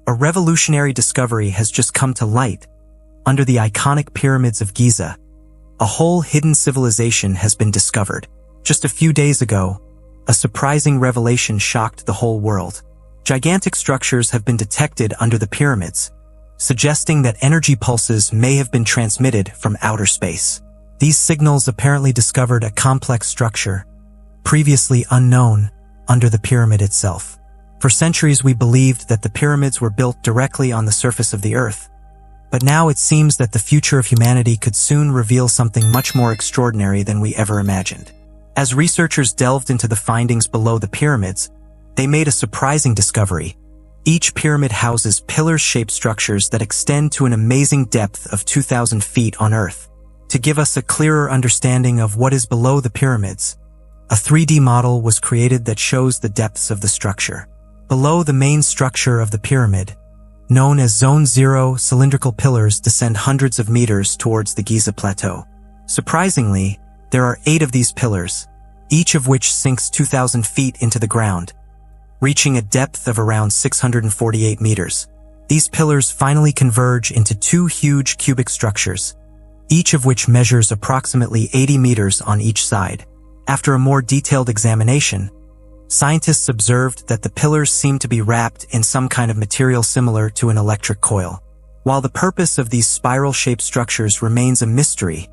A revolutionary discovery has just come to light. Under the iconic pyramids of Giza, a whole hidden civilization has been discovered. Just a few days ago, a surprising revelation shocked the whole world. Gigantic structures have been detected under the pyramids, suggesting that energy pulses may have been transmitted from outer space. These signals apparently discovered a complex structure, previously unknown, under the pyramid itself. For centuries we believed that the pyramids were built directly on the surface of the earth, but now it seems that the future of humanity could soon reveal something much more extraordinary than we ever imagined. As researchers delved into the findings below the pyramids, they made a surprising discovery. Each pyramid houses pillar-shaped structures that extend to an amazing depth of 2,000 feet on Earth. To give us a clearer understanding of what is below the pyramids, a 3D model was created that shows the depths of the structure. Below the main structure of the pyramid, known as Zone 0, cylindrical pillars descend hundreds of meters towards the Giza Plateau. Surprisingly, there are 8 of these pillars, each of which sinks 2,000 feet into the ground, reaching a depth of around 648 meters. These pillars finally converge into 2 huge cubic structures, each of which measures approximately 80 meters on each side. After a more detailed examination, scientists observed that the pillars seem to be wrapped in some kind of material similar to an electric coil. While the purpose of these spiral-shaped structures remains a mystery,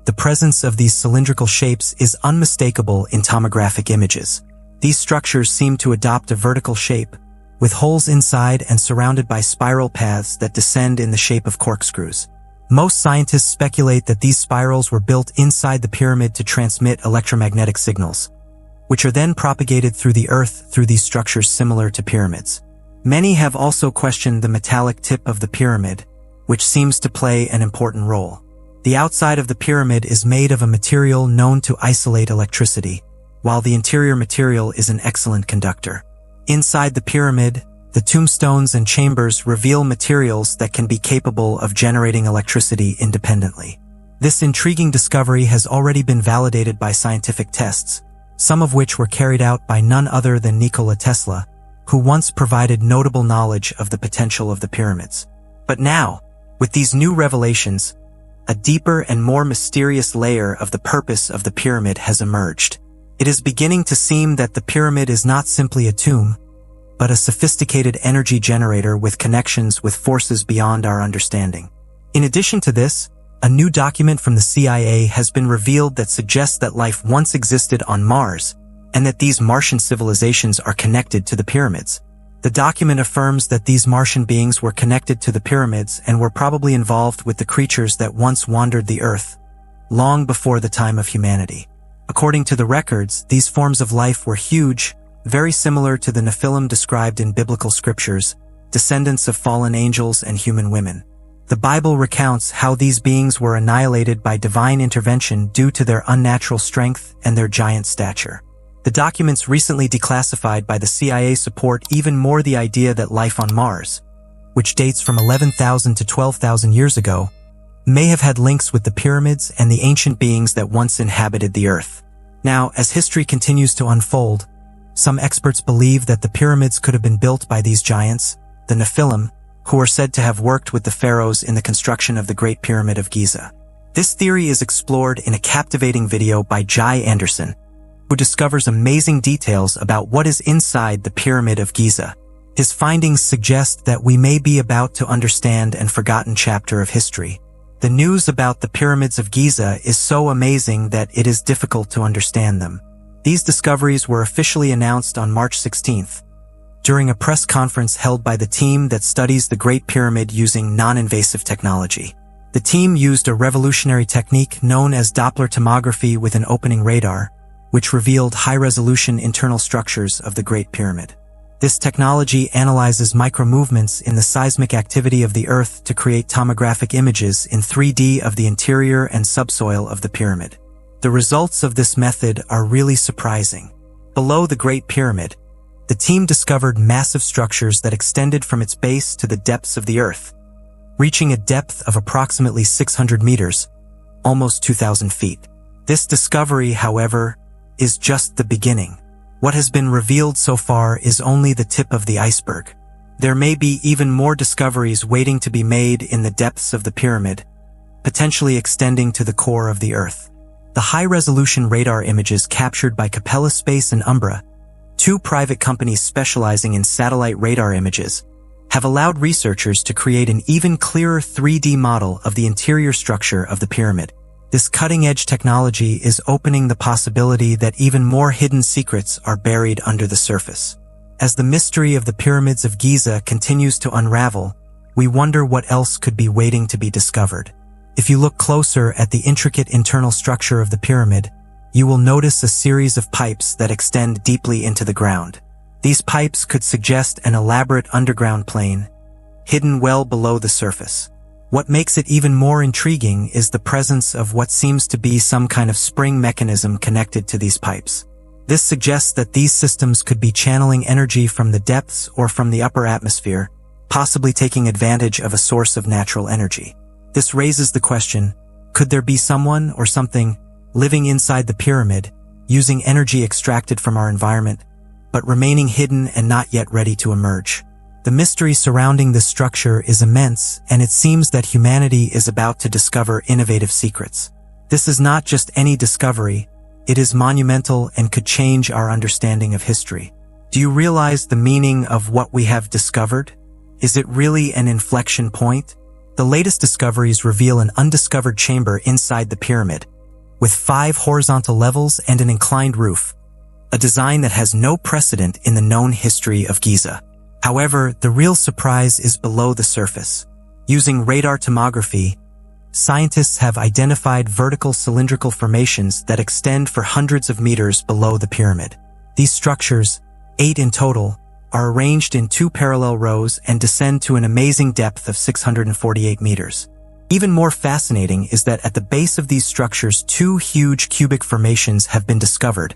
the presence of these cylindrical shapes is unmistakable in tomographic images. These structures seem to adopt a vertical shape, with holes inside and surrounded by spiral paths that descend in the shape of corkscrews. Most scientists speculate that these spirals were built inside the pyramid to transmit electromagnetic signals, which are then propagated through the earth through these structures similar to pyramids. Many have also questioned the metallic tip of the pyramid, which seems to play an important role. The outside of the pyramid is made of a material known to isolate electricity, while the interior material is an excellent conductor. Inside the pyramid, the tombstones and chambers reveal materials that can be capable of generating electricity independently. This intriguing discovery has already been validated by scientific tests, some of which were carried out by none other than Nikola Tesla, who once provided notable knowledge of the potential of the pyramids. But now, with these new revelations, a deeper and more mysterious layer of the purpose of the pyramid has emerged. It is beginning to seem that the pyramid is not simply a tomb, but a sophisticated energy generator with connections with forces beyond our understanding. In addition to this, a new document from the CIA has been revealed that suggests that life once existed on Mars, and that these Martian civilizations are connected to the pyramids. The document affirms that these Martian beings were connected to the pyramids and were probably involved with the creatures that once wandered the Earth, long before the time of humanity. According to the records, these forms of life were huge, very similar to the Nephilim described in biblical scriptures, descendants of fallen angels and human women. The Bible recounts how these beings were annihilated by divine intervention due to their unnatural strength and their giant stature. The documents recently declassified by the CIA support even more the idea that life on Mars, which dates from 11,000 to 12,000 years ago, may have had links with the pyramids and the ancient beings that once inhabited the Earth. Now, as history continues to unfold, some experts believe that the pyramids could have been built by these giants, the Nephilim, who are said to have worked with the pharaohs in the construction of the Great Pyramid of Giza. This theory is explored in a captivating video by Jai Anderson, who discovers amazing details about what is inside the Pyramid of Giza. His findings suggest that we may be about to understand an forgotten chapter of history. The news about the pyramids of Giza is so amazing that it is difficult to understand them. These discoveries were officially announced on March 16th, during a press conference held by the team that studies the Great Pyramid using non-invasive technology. The team used a revolutionary technique known as Doppler tomography with an opening radar, which revealed high-resolution internal structures of the Great Pyramid. This technology analyzes micro-movements in the seismic activity of the Earth to create tomographic images in 3D of the interior and subsoil of the pyramid. The results of this method are really surprising. Below the Great Pyramid, the team discovered massive structures that extended from its base to the depths of the Earth, reaching a depth of approximately 600 meters, almost 2,000 feet. This discovery, however, is just the beginning. What has been revealed so far is only the tip of the iceberg. There may be even more discoveries waiting to be made in the depths of the pyramid, potentially extending to the core of the Earth. The high-resolution radar images captured by Capella Space and Umbra, two private companies specializing in satellite radar images, have allowed researchers to create an even clearer 3D model of the interior structure of the pyramid. This cutting-edge technology is opening the possibility that even more hidden secrets are buried under the surface. As the mystery of the pyramids of Giza continues to unravel, we wonder what else could be waiting to be discovered. If you look closer at the intricate internal structure of the pyramid, you will notice a series of pipes that extend deeply into the ground. These pipes could suggest an elaborate underground plane, hidden well below the surface. What makes it even more intriguing is the presence of what seems to be some kind of spring mechanism connected to these pipes. This suggests that these systems could be channeling energy from the depths or from the upper atmosphere, possibly taking advantage of a source of natural energy. This raises the question, could there be someone or something living inside the pyramid, using energy extracted from our environment, but remaining hidden and not yet ready to emerge? The mystery surrounding this structure is immense, and it seems that humanity is about to discover innovative secrets. This is not just any discovery, it is monumental and could change our understanding of history. Do you realize the meaning of what we have discovered? Is it really an inflection point? The latest discoveries reveal an undiscovered chamber inside the pyramid, with 5 horizontal levels and an inclined roof, a design that has no precedent in the known history of Giza. However, the real surprise is below the surface. Using radar tomography, scientists have identified vertical cylindrical formations that extend for hundreds of meters below the pyramid. These structures, 8 in total, are arranged in 2 parallel rows and descend to an amazing depth of 648 meters. Even more fascinating is that at the base of these structures 2 huge cubic formations have been discovered,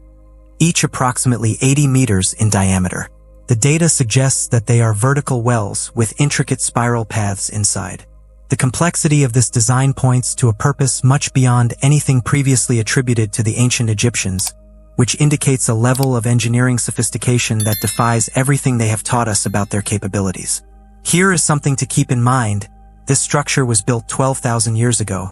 each approximately 80 meters in diameter. The data suggests that they are vertical wells with intricate spiral paths inside. The complexity of this design points to a purpose much beyond anything previously attributed to the ancient Egyptians, which indicates a level of engineering sophistication that defies everything they have taught us about their capabilities. Here is something to keep in mind. This structure was built 12,000 years ago,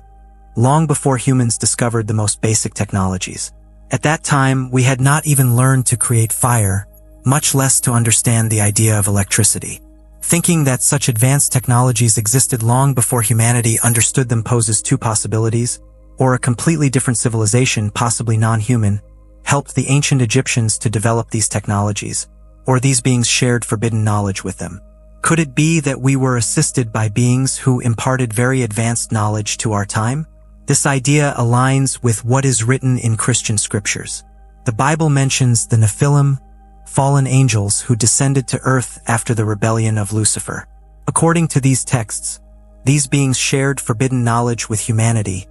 long before humans discovered the most basic technologies. At that time, we had not even learned to create fire, much less to understand the idea of electricity. Thinking that such advanced technologies existed long before humanity understood them poses 2 possibilities, or a completely different civilization, possibly non-human, helped the ancient Egyptians to develop these technologies, or these beings shared forbidden knowledge with them. Could it be that we were assisted by beings who imparted very advanced knowledge to our time? This idea aligns with what is written in Christian scriptures. The Bible mentions the Nephilim, fallen angels who descended to earth after the rebellion of Lucifer. According to these texts, these beings shared forbidden knowledge with humanity,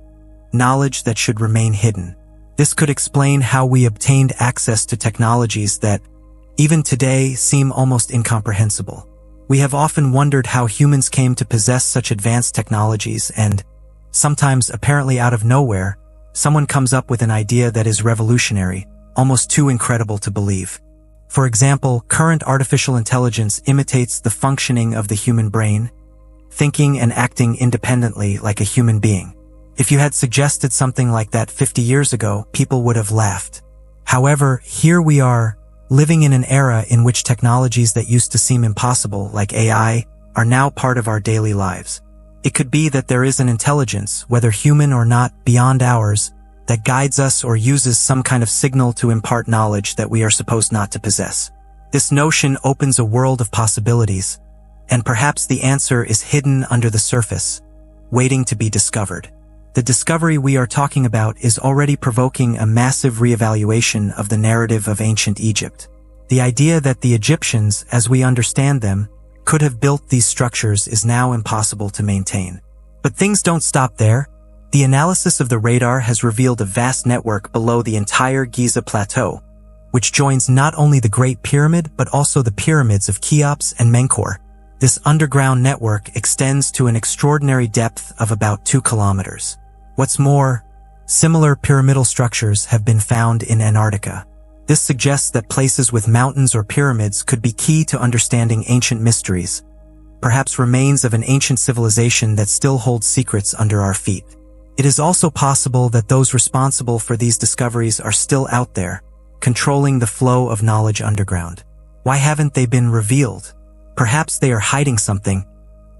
knowledge that should remain hidden. This could explain how we obtained access to technologies that, even today, seem almost incomprehensible. We have often wondered how humans came to possess such advanced technologies and, sometimes apparently out of nowhere, someone comes up with an idea that is revolutionary, almost too incredible to believe. For example, current artificial intelligence imitates the functioning of the human brain, thinking and acting independently like a human being. If you had suggested something like that 50 years ago, people would have laughed. However, here we are, living in an era in which technologies that used to seem impossible, like AI, are now part of our daily lives. It could be that there is an intelligence, whether human or not, beyond ours, that guides us or uses some kind of signal to impart knowledge that we are supposed not to possess. This notion opens a world of possibilities, and perhaps the answer is hidden under the surface, waiting to be discovered. The discovery we are talking about is already provoking a massive reevaluation of the narrative of ancient Egypt. The idea that the Egyptians, as we understand them, could have built these structures is now impossible to maintain. But things don't stop there. The analysis of the radar has revealed a vast network below the entire Giza Plateau, which joins not only the Great Pyramid but also the pyramids of Cheops and Menkaure. This underground network extends to an extraordinary depth of about 2 kilometers. What's more, similar pyramidal structures have been found in Antarctica. This suggests that places with mountains or pyramids could be key to understanding ancient mysteries, perhaps remains of an ancient civilization that still holds secrets under our feet. It is also possible that those responsible for these discoveries are still out there, controlling the flow of knowledge underground. Why haven't they been revealed? Perhaps they are hiding something,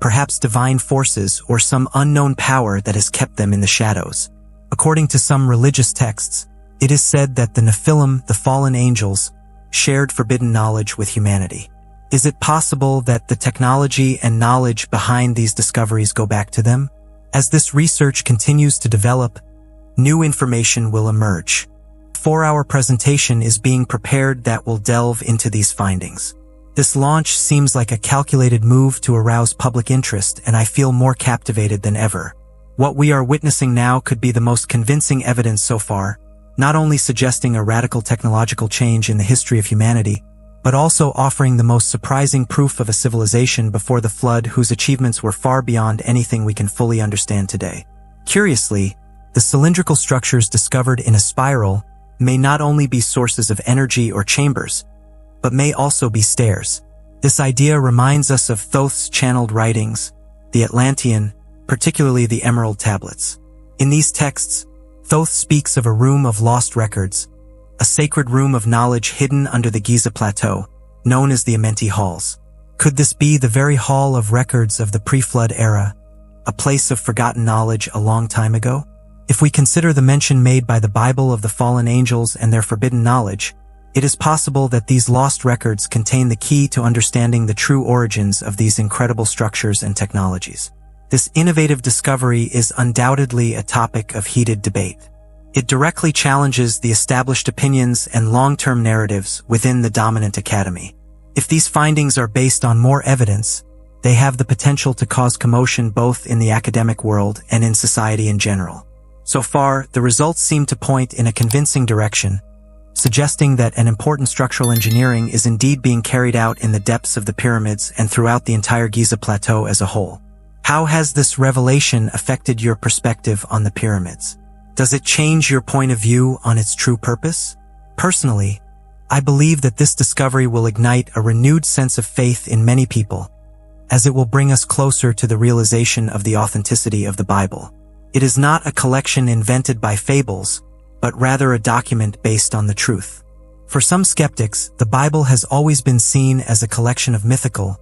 perhaps divine forces or some unknown power that has kept them in the shadows. According to some religious texts, it is said that the Nephilim, the fallen angels, shared forbidden knowledge with humanity. Is it possible that the technology and knowledge behind these discoveries go back to them? As this research continues to develop, new information will emerge. A 4-hour presentation is being prepared that will delve into these findings. This launch seems like a calculated move to arouse public interest, and I feel more captivated than ever. What we are witnessing now could be the most convincing evidence so far, not only suggesting a radical technological change in the history of humanity, but also offering the most surprising proof of a civilization before the flood whose achievements were far beyond anything we can fully understand today. Curiously, the cylindrical structures discovered in a spiral may not only be sources of energy or chambers, but may also be stairs. This idea reminds us of Thoth's channeled writings, the Atlantean, particularly the Emerald Tablets. In these texts, Thoth speaks of a room of lost records, a sacred room of knowledge hidden under the Giza Plateau, known as the Amenti Halls. Could this be the very hall of records of the pre-flood era, a place of forgotten knowledge a long time ago? If we consider the mention made by the Bible of the fallen angels and their forbidden knowledge, it is possible that these lost records contain the key to understanding the true origins of these incredible structures and technologies. This innovative discovery is undoubtedly a topic of heated debate. It directly challenges the established opinions and long-term narratives within the dominant academy. If these findings are based on more evidence, they have the potential to cause commotion both in the academic world and in society in general. So far, the results seem to point in a convincing direction, suggesting that an important structural engineering is indeed being carried out in the depths of the pyramids and throughout the entire Giza Plateau as a whole. How has this revelation affected your perspective on the pyramids? Does it change your point of view on its true purpose? Personally, I believe that this discovery will ignite a renewed sense of faith in many people, as it will bring us closer to the realization of the authenticity of the Bible. It is not a collection invented by fables, but rather a document based on the truth. For some skeptics, the Bible has always been seen as a collection of mythical,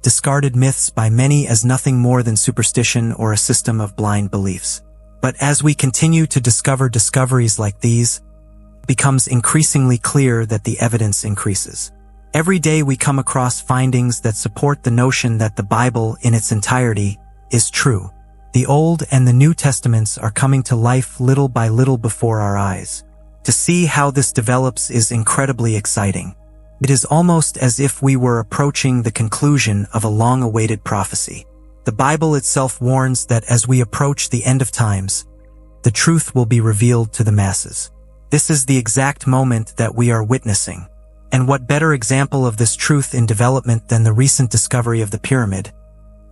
discarded myths by many as nothing more than superstition or a system of blind beliefs. But as we continue to discover discoveries like these, it becomes increasingly clear that the evidence increases. Every day we come across findings that support the notion that the Bible in its entirety is true. The Old and the New Testaments are coming to life little by little before our eyes. To see how this develops is incredibly exciting. It is almost as if we were approaching the conclusion of a long-awaited prophecy. The Bible itself warns that as we approach the end of times, the truth will be revealed to the masses. This is the exact moment that we are witnessing. And what better example of this truth in development than the recent discovery of the pyramid,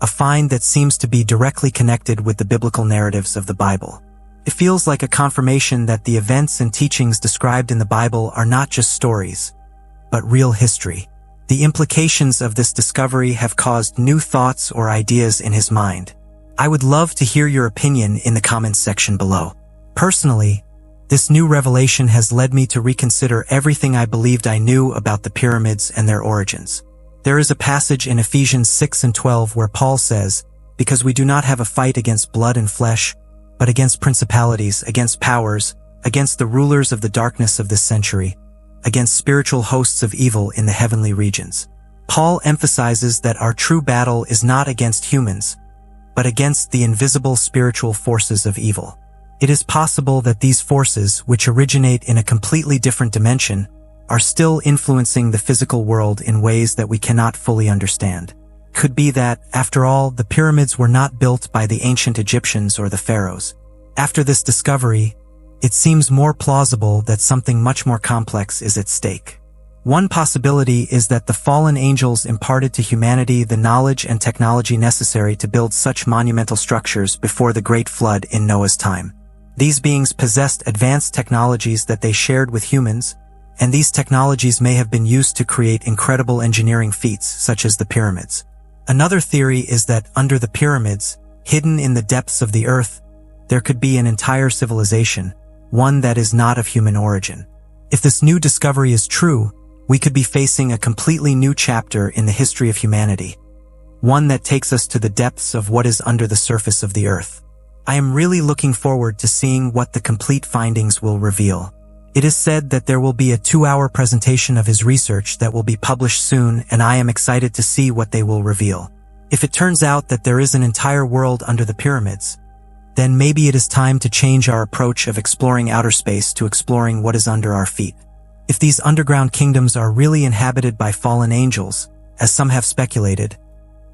a find that seems to be directly connected with the biblical narratives of the Bible. It feels like a confirmation that the events and teachings described in the Bible are not just stories, but real history. The implications of this discovery have caused new thoughts or ideas in his mind. I would love to hear your opinion in the comments section below. Personally, this new revelation has led me to reconsider everything I believed I knew about the pyramids and their origins. There is a passage in Ephesians 6:12 where Paul says, "Because we do not have a fight against blood and flesh, but against principalities, against powers, against the rulers of the darkness of this century, against spiritual hosts of evil in the heavenly regions." Paul emphasizes that our true battle is not against humans, but against the invisible spiritual forces of evil. It is possible that these forces, which originate in a completely different dimension, are still influencing the physical world in ways that we cannot fully understand. Could be that, after all, the pyramids were not built by the ancient Egyptians or the pharaohs. After this discovery, it seems more plausible that something much more complex is at stake. One possibility is that the fallen angels imparted to humanity the knowledge and technology necessary to build such monumental structures before the Great Flood in Noah's time. These beings possessed advanced technologies that they shared with humans, and these technologies may have been used to create incredible engineering feats such as the pyramids. Another theory is that under the pyramids, hidden in the depths of the earth, there could be an entire civilization, one that is not of human origin. If this new discovery is true, we could be facing a completely new chapter in the history of humanity, one that takes us to the depths of what is under the surface of the earth. I am really looking forward to seeing what the complete findings will reveal. It is said that there will be a 2-hour presentation of his research that will be published soon, and I am excited to see what they will reveal. If it turns out that there is an entire world under the pyramids, then maybe it is time to change our approach of exploring outer space to exploring what is under our feet. If these underground kingdoms are really inhabited by fallen angels, as some have speculated,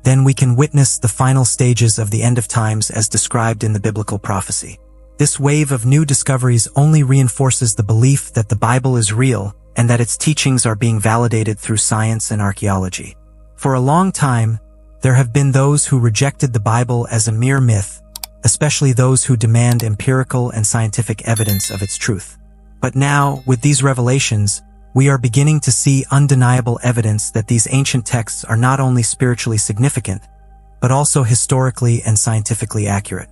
then we can witness the final stages of the end of times as described in the biblical prophecy. This wave of new discoveries only reinforces the belief that the Bible is real and that its teachings are being validated through science and archaeology. For a long time, there have been those who rejected the Bible as a mere myth, especially those who demand empirical and scientific evidence of its truth. But now, with these revelations, we are beginning to see undeniable evidence that these ancient texts are not only spiritually significant, but also historically and scientifically accurate.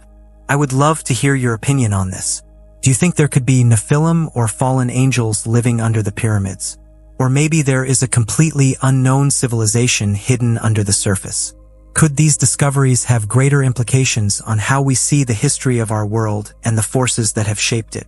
I would love to hear your opinion on this. Do you think there could be Nephilim or fallen angels living under the pyramids? Or maybe there is a completely unknown civilization hidden under the surface? Could these discoveries have greater implications on how we see the history of our world and the forces that have shaped it?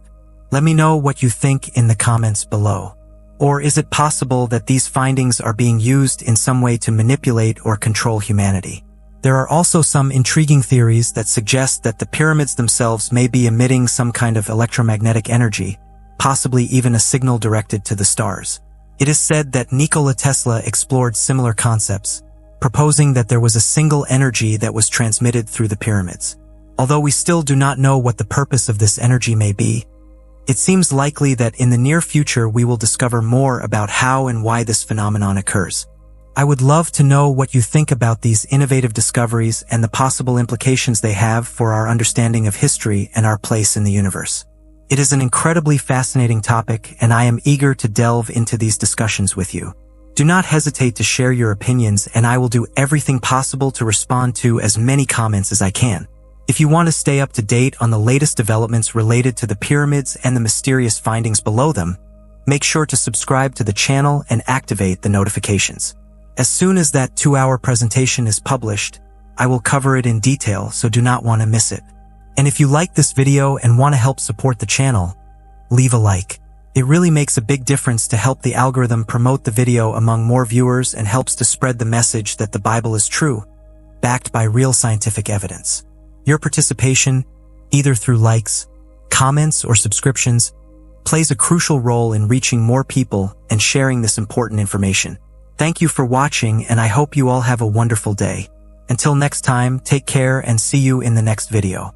Let me know what you think in the comments below. Or is it possible that these findings are being used in some way to manipulate or control humanity? There are also some intriguing theories that suggest that the pyramids themselves may be emitting some kind of electromagnetic energy, possibly even a signal directed to the stars. It is said that Nikola Tesla explored similar concepts, proposing that there was a single energy that was transmitted through the pyramids. Although we still do not know what the purpose of this energy may be, it seems likely that in the near future we will discover more about how and why this phenomenon occurs. I would love to know what you think about these innovative discoveries and the possible implications they have for our understanding of history and our place in the universe. It is an incredibly fascinating topic, and I am eager to delve into these discussions with you. Do not hesitate to share your opinions, and I will do everything possible to respond to as many comments as I can. If you want to stay up to date on the latest developments related to the pyramids and the mysterious findings below them, make sure to subscribe to the channel and activate the notifications. As soon as that 2-hour presentation is published, I will cover it in detail, so do not want to miss it. And if you like this video and want to help support the channel, leave a like. It really makes a big difference to help the algorithm promote the video among more viewers and helps to spread the message that the Bible is true, backed by real scientific evidence. Your participation, either through likes, comments, or subscriptions, plays a crucial role in reaching more people and sharing this important information. Thank you for watching, and I hope you all have a wonderful day. Until next time, take care and see you in the next video.